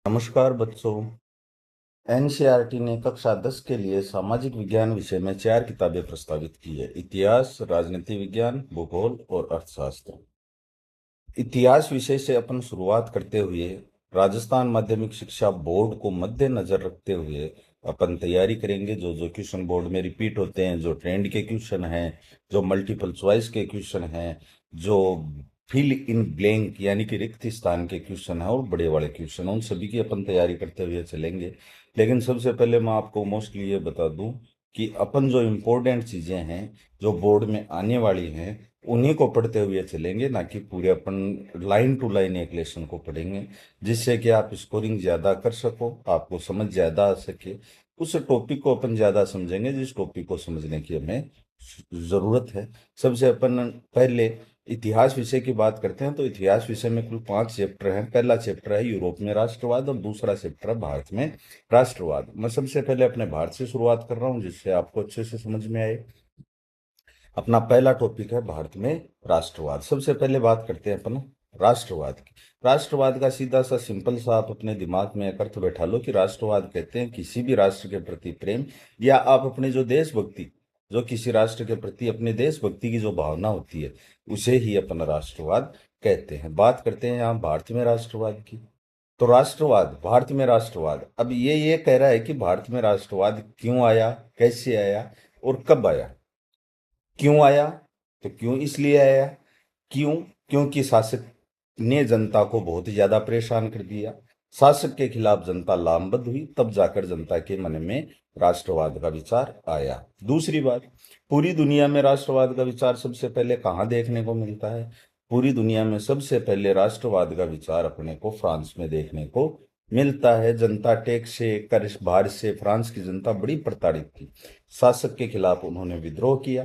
नमस्कार बच्चों। एनसीईआरटी ने कक्षा 10 के लिए सामाजिक विज्ञान विषय में 4 किताबें प्रस्तावित की है। इतिहास, राजनीति विज्ञान, भूगोल और अर्थशास्त्र। इतिहास विषय से अपन शुरुआत करते हुए राजस्थान माध्यमिक शिक्षा बोर्ड को मद्देनजर रखते हुए अपन तैयारी करेंगे। जो जो क्वेश्चन बोर्ड में रिपीट होते हैं, जो ट्रेंड के क्वेश्चन हैं, जो मल्टीपल चॉइस के क्वेश्चन हैं, जो फिल इन ब्लैंक यानी कि रिक्त स्थान के क्वेश्चन है और बड़े वाले क्वेश्चन, उन सभी की अपन तैयारी करते हुए चलेंगे। लेकिन सबसे पहले मैं आपको मोस्टली ये बता दूं कि अपन जो इम्पोर्टेंट चीज़ें हैं जो बोर्ड में आने वाली हैं उन्हीं को पढ़ते हुए चलेंगे, ना कि पूरे अपन लाइन टू लाइन एक लेसन को पढ़ेंगे, जिससे कि आप स्कोरिंग ज़्यादा कर सको, आपको समझ ज़्यादा आ सके। उस टॉपिक को अपन ज़्यादा समझेंगे जिस टॉपिक को समझने की हमें ज़रूरत है। सबसे अपन पहले इतिहास विषय की बात करते हैं। तो इतिहास विषय में कुल 5 चैप्टर हैं। पहला चैप्टर है यूरोप में राष्ट्रवाद और दूसरा चैप्टर है भारत में राष्ट्रवाद। मैं सबसे पहले अपने भारत से शुरुआत कर रहा हूँ जिससे आपको अच्छे से समझ में आए। अपना पहला टॉपिक है भारत में राष्ट्रवाद। सबसे पहले बात करते हैं अपन राष्ट्रवाद की। राष्ट्रवाद का सीधा सा सिंपल सा आप अपने दिमाग में एक अर्थ बैठा लो कि राष्ट्रवाद कहते हैं किसी भी राष्ट्र के प्रति प्रेम, या आप अपने जो देशभक्ति, जो किसी राष्ट्र के प्रति अपने देशभक्ति की जो भावना होती है उसे ही अपन राष्ट्रवाद कहते हैं। बात करते हैं यहाँ भारत में राष्ट्रवाद की। तो राष्ट्रवाद, भारत में राष्ट्रवाद, अब ये कह रहा है कि भारत में राष्ट्रवाद क्यों आया, कैसे आया और कब आया। क्यों आया? तो क्यों इसलिए आया, क्यों? क्योंकि शासक ने जनता को बहुत ज्यादा परेशान कर दिया। शासक के खिलाफ जनता लामबंद हुई, तब जाकर जनता के मन में राष्ट्रवाद का विचार आया। दूसरी बात, पूरी दुनिया में राष्ट्रवाद का विचार सबसे पहले कहाँ देखने को मिलता है? पूरी दुनिया में सबसे पहले राष्ट्रवाद का विचार अपने को फ्रांस में देखने को मिलता है। जनता टैक्स से, कर भार से फ्रांस की जनता बड़ी प्रताड़ित थी। शासक के खिलाफ उन्होंने विद्रोह किया,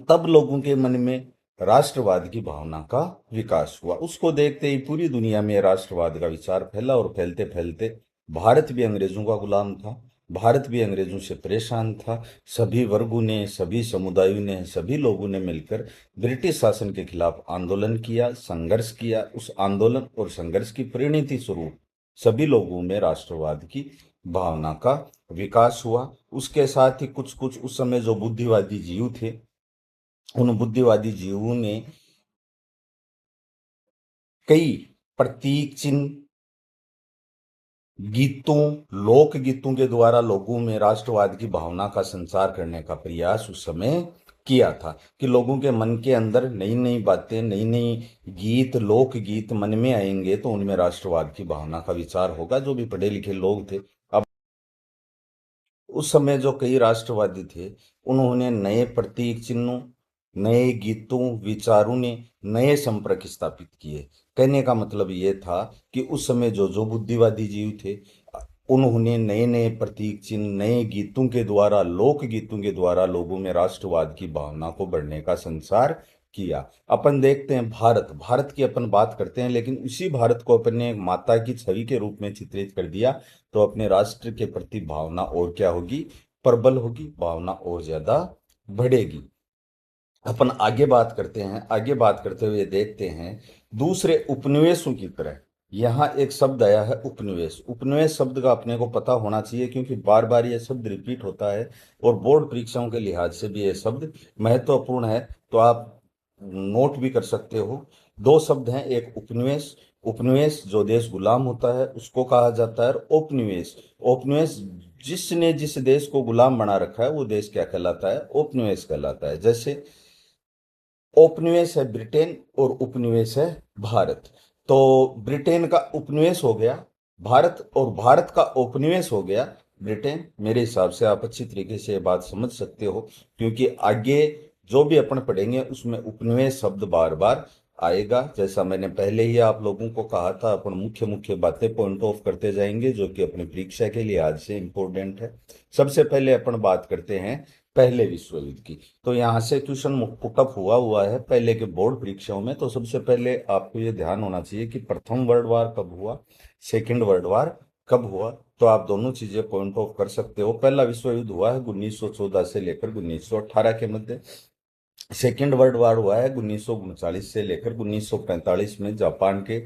तब लोगों के मन में राष्ट्रवाद की भावना का विकास हुआ। उसको देखते ही पूरी दुनिया में राष्ट्रवाद का विचार फैला और फैलते फैलते भारत भी अंग्रेजों का गुलाम था। भारत भी अंग्रेजों से परेशान था। सभी वर्गों ने, सभी समुदायों ने, सभी लोगों ने मिलकर ब्रिटिश शासन के खिलाफ आंदोलन किया, संघर्ष किया। उस आंदोलन और संघर्ष की परिणति स्वरूप सभी लोगों में राष्ट्रवाद की भावना का विकास हुआ। उसके साथ ही कुछ कुछ उस समय जो बुद्धिवादी जीव थे, उन बुद्धिवादी जीवों ने कई प्रतीक चिन्ह, गीतों, लोक गीतों के द्वारा लोगों में राष्ट्रवाद की भावना का संचार करने का प्रयास उस समय किया था कि लोगों के मन के अंदर नई नई बातें, नई नई गीत, लोक गीत मन में आएंगे तो उनमें राष्ट्रवाद की भावना का विचार होगा। जो भी पढ़े लिखे लोग थे, अब उस समय जो कई राष्ट्रवादी थे, उन्होंने नए प्रतीक चिन्हों, नए गीतों, विचारों ने नए संपर्क स्थापित किए। कहने का मतलब ये था कि उस समय जो जो बुद्धिवादी जीव थे, उन्होंने नए नए प्रतीक चिन्ह, नए गीतों के द्वारा, लोक गीतों के द्वारा लोगों में राष्ट्रवाद की भावना को बढ़ने का संचार किया। अपन देखते हैं भारत, भारत की अपन बात करते हैं, लेकिन उसी भारत को अपन ने एक माता की छवि के रूप में चित्रित कर दिया तो अपने राष्ट्र के प्रति भावना और क्या होगी, प्रबल होगी, भावना और ज्यादा बढ़ेगी। अपन आगे बात करते हैं। आगे बात करते हुए देखते हैं दूसरे उपनिवेशों की तरह। यहाँ एक शब्द आया है उपनिवेश। उपनिवेश शब्द का अपने को पता होना चाहिए क्योंकि बार बार यह शब्द रिपीट होता है और बोर्ड परीक्षाओं के लिहाज से भी यह शब्द महत्वपूर्ण है। तो आप नोट भी कर सकते हो। दो शब्द हैं, एक उपनिवेश, उपनिवेश जो देश गुलाम होता है उसको कहा जाता है, और उपनिवेश, उपनिवेश जिसने जिस देश को गुलाम बना रखा है वो देश क्या कहलाता है, उपनिवेश कहलाता है। जैसे औपनिवेश है ब्रिटेन और उपनिवेश है भारत। तो ब्रिटेन का उपनिवेश हो गया भारत और भारत का उपनिवेश हो गया ब्रिटेन। मेरे हिसाब से आप अच्छी तरीके से ये बात समझ सकते हो क्योंकि आगे जो भी अपन पढ़ेंगे उसमें उपनिवेश शब्द बार बार आएगा। जैसा मैंने पहले ही आप लोगों को कहा था, अपन मुख्य मुख्य बातें पॉइंट ऑफ करते जाएंगे जो कि अपनी परीक्षा के लिहाज से इंपॉर्टेंट है। सबसे पहले अपन बात करते हैं पहले विश्व युद्ध की। तो यहाँ से क्वेश्चन पुटअप हुआ है पहले के बोर्ड परीक्षाओं में। तो सबसे पहले आपको ये ध्यान होना चाहिए कि प्रथम वर्ल्ड वार कब हुआ, सेकेंड वर्ल्ड वार कब हुआ। तो आप दोनों चीजें पॉइंट ऑफ कर सकते हो। पहला विश्व युद्ध हुआ है 1914 से लेकर 1918 के मध्य। सेकेंड वर्ल्ड वार हुआ है 1939 से लेकर 1945 में जापान के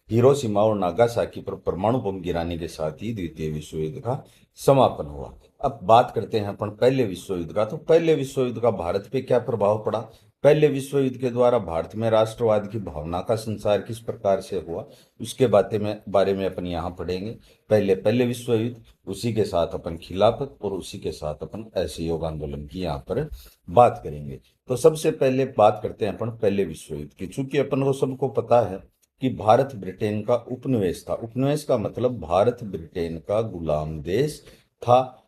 हिरोशिमा और नागासाकी पर परमाणु बम गिराने के साथ ही द्वितीय विश्व युद्ध का समापन हुआ। अब बात करते हैं अपन पहले विश्व युद्ध का। तो पहले विश्व युद्ध का भारत पे क्या प्रभाव पड़ा? पहले विश्व युद्ध के द्वारा भारत में राष्ट्रवाद की भावना का संचार किस प्रकार से हुआ, उसके बारे में अपन यहाँ पढ़ेंगे। पहले विश्व युद्ध, उसी के साथ अपन खिलाफत और उसी के साथ अपन असहयोग आंदोलन की यहाँ पर बात करेंगे। तो सबसे पहले बात करते हैं अपन पहले विश्व युद्ध की। चूंकि अपन को सबको पता है कि भारत ब्रिटेन का उपनिवेश था। उपनिवेश का मतलब भारत ब्रिटेन का गुलाम देश था।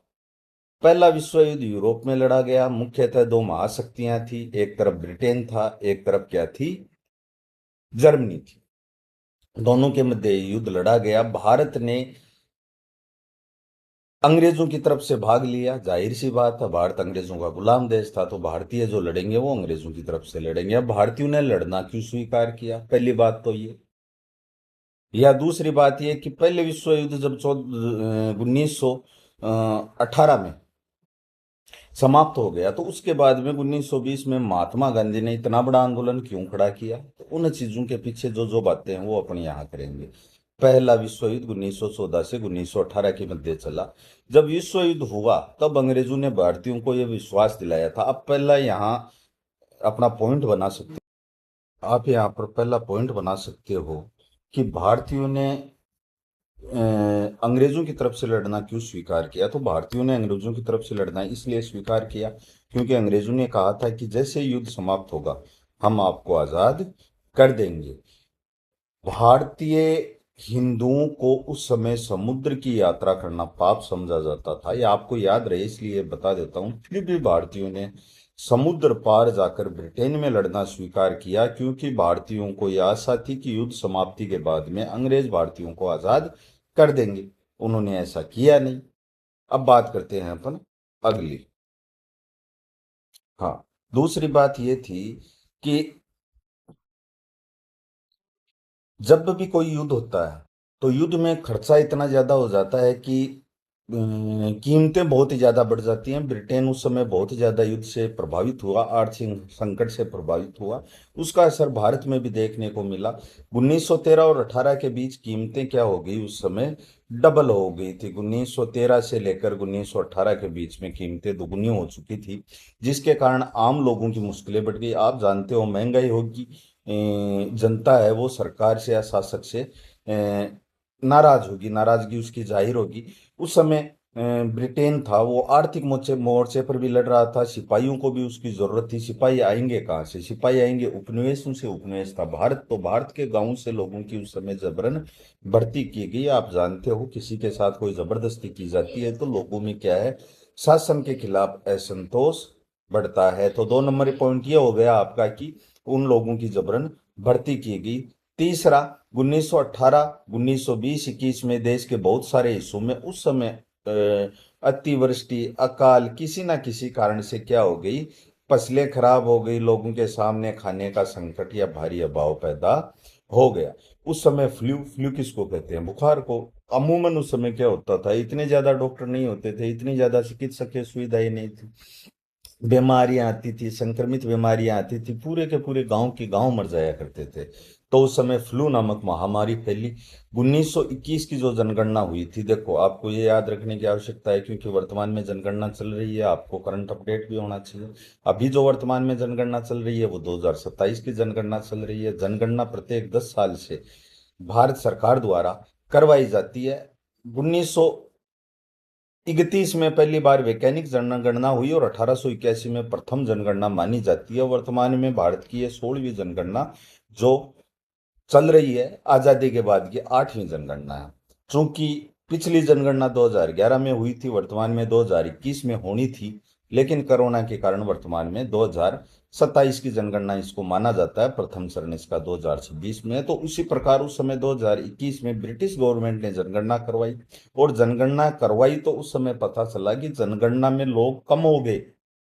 पहला विश्व युद्ध यूरोप में लड़ा गया। मुख्यतः दो महाशक्तियां थी, एक तरफ ब्रिटेन था, एक तरफ क्या थी? जर्मनी थी। दोनों के मध्य युद्ध लड़ा गया। भारत ने अंग्रेजों की तरफ से भाग लिया। जाहिर सी बात है, भारत अंग्रेजों का गुलाम देश था, तो भारतीय जो लड़ेंगे वो अंग्रेजों की तरफ से लड़ेंगे। अब भारतीयों ने लड़ना क्यों स्वीकार किया? पहली बात तो ये। या दूसरी बात यह कि पहले विश्व युद्ध जब 1918 में समाप्त हो गया, तो उसके बाद में 1920 में महात्मा गांधी ने इतना बड़ा आंदोलन क्यों खड़ा किया? तो उन चीजों के पीछे जो जो बातें हैं वो अपन यहाँ करेंगे। पहला विश्व युद्ध 1914 से 1918 के मध्य चला। जब विश्व युद्ध हुआ तब अंग्रेजों ने भारतीयों को यह विश्वास दिलाया था। अब पहला यहाँ अपना पॉइंट बना सकते, आप यहाँ पर पहला पॉइंट बना सकते हो कि भारतीयों ने अंग्रेजों की तरफ से लड़ना क्यों स्वीकार किया। तो भारतीयों ने अंग्रेजों की तरफ से लड़ना इसलिए स्वीकार किया क्योंकि अंग्रेजों ने कहा था कि जैसे युद्ध समाप्त होगा हम आपको आजाद कर देंगे। भारतीय हिंदुओं को उस समय समुद्र की यात्रा करना पाप समझा जाता था। ये आपको याद रहे इसलिए बता देता हूं। फिर भी भारतीयों ने समुद्र पार जाकर ब्रिटेन में लड़ना स्वीकार किया क्योंकि भारतीयों को यह आशा थी कि युद्ध समाप्ति के बाद में अंग्रेज भारतीयों को आजाद कर देंगे। उन्होंने ऐसा किया नहीं। अब बात करते हैं अपन अगली। हाँ, दूसरी बात यह थी कि जब भी कोई युद्ध होता है तो युद्ध में खर्चा इतना ज्यादा हो जाता है कि कीमतें बहुत ही ज्यादा बढ़ जाती हैं। ब्रिटेन उस समय बहुत ज्यादा युद्ध से प्रभावित हुआ, आर्थिक संकट से प्रभावित हुआ। उसका असर भारत में भी देखने को मिला। 1913 और 18 के बीच कीमतें क्या हो गई? उस समय डबल हो गई थी। 1913 से लेकर 1918 के बीच में कीमतें दोगुनी हो चुकी थी, जिसके कारण आम लोगों की मुश्किलें बढ़ गई। आप जानते हो, महंगाई होगी, जनता है वो सरकार से या शासक से नाराज होगी, नाराजगी उसकी जाहिर होगी। उस समय ब्रिटेन था वो आर्थिक मोर्चे मोर्चे पर भी लड़ रहा था। सिपाहियों को भी उसकी जरूरत थी। सिपाही आएंगे कहाँ से? सिपाही आएंगे उपनिवेशों से। उपनिवेश था भारत, तो भारत के गांव से लोगों की उस समय जबरन भर्ती की गई। आप जानते हो, किसी के साथ कोई जबरदस्ती की जाती है तो लोगों में क्या है? शासन के खिलाफ असंतोष बढ़ता है। तो 2 नंबर पॉइंट ये हो गया आपका कि उन लोगों की जबरन भर्ती की गई। तीसरा, 1918, 1920, 21 में देश के बहुत सारे हिस्सों में उस समय अतिवृष्टि, अकाल, किसी ना किसी कारण से क्या हो गई? फसलें खराब हो गई। लोगों के सामने खाने का संकट या भारी अभाव पैदा हो गया। उस समय फ्लू, फ्लू किसको कहते हैं? बुखार को। अमूमन उस समय क्या होता था? इतने ज्यादा डॉक्टर नहीं होते थे, इतनी ज्यादा चिकित्सकीय सुविधाएं नहीं थी। बीमारियां आती थी, संक्रमित बीमारियां आती थी, पूरे के पूरे गांव के गांव मर जाया करते थे। तो उस समय फ्लू नामक महामारी फैली। 1921 की जो जनगणना हुई थी, देखो आपको ये याद रखने की आवश्यकता है क्योंकि वर्तमान में जनगणना चल रही है, आपको करंट अपडेट भी होना चाहिए। अभी जो वर्तमान में जनगणना चल रही है वो 2027 की जनगणना चल रही है। जनगणना प्रत्येक 10 साल से भारत सरकार द्वारा करवाई जाती है। 1931 में पहली बार वैज्ञानिक जनगणना हुई और 1881 में प्रथम जनगणना मानी जाती है। वर्तमान में भारत की यह 16वीं जनगणना जो चल रही है, आजादी के बाद की 8वीं जनगणना है। चूंकि पिछली जनगणना 2011 में हुई थी, वर्तमान में 2021 में होनी थी, लेकिन कोरोना के कारण वर्तमान में 2027 की जनगणना इसको माना जाता है। प्रथम चरण इसका 2026 में है। तो उसी प्रकार उस समय 2021 में ब्रिटिश गवर्नमेंट ने जनगणना करवाई, और जनगणना करवाई तो उस समय पता चला कि जनगणना में लोग कम हो गए।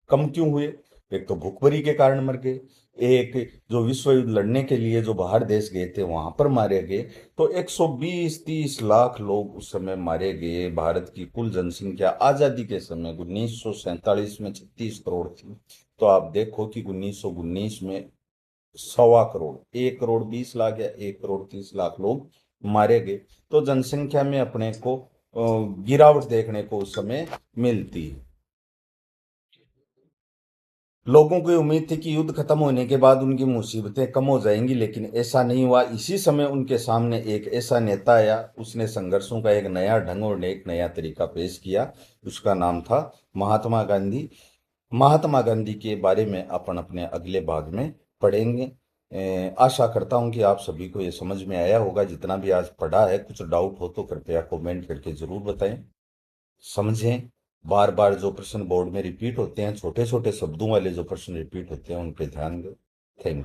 कम क्यों हुए? एक तो भुखमरी के कारण मर गए, एक जो विश्व युद्ध लड़ने के लिए जो बाहर देश गए थे वहां पर मारे गए। तो 120-30 लाख लोग उस समय मारे गए। भारत की कुल जनसंख्या आजादी के समय 1947 में 36 करोड़ थी। तो आप देखो कि 1919 में 1.25 करोड़, 1 करोड़ 20 लाख या 1 करोड़ 30 लाख लोग मारे गए, तो जनसंख्या में अपने को गिरावट देखने को उस समय मिलती है। लोगों को उम्मीद थी कि युद्ध खत्म होने के बाद उनकी मुसीबतें कम हो जाएंगी, लेकिन ऐसा नहीं हुआ। इसी समय उनके सामने एक ऐसा नेता आया, उसने संघर्षों का एक नया ढंग और एक नया तरीका पेश किया। उसका नाम था महात्मा गांधी। महात्मा गांधी के बारे में अपन अपने अगले भाग में पढ़ेंगे। आशा करता हूं कि आप सभी को ये समझ में आया होगा, जितना भी आज पढ़ा है। कुछ डाउट हो तो कृपया कमेंट करके जरूर बताएं। समझें। बार बार जो प्रश्न बोर्ड में रिपीट होते हैं, छोटे छोटे शब्दों वाले जो प्रश्न रिपीट होते हैं, उन पे ध्यान दें। Thank you.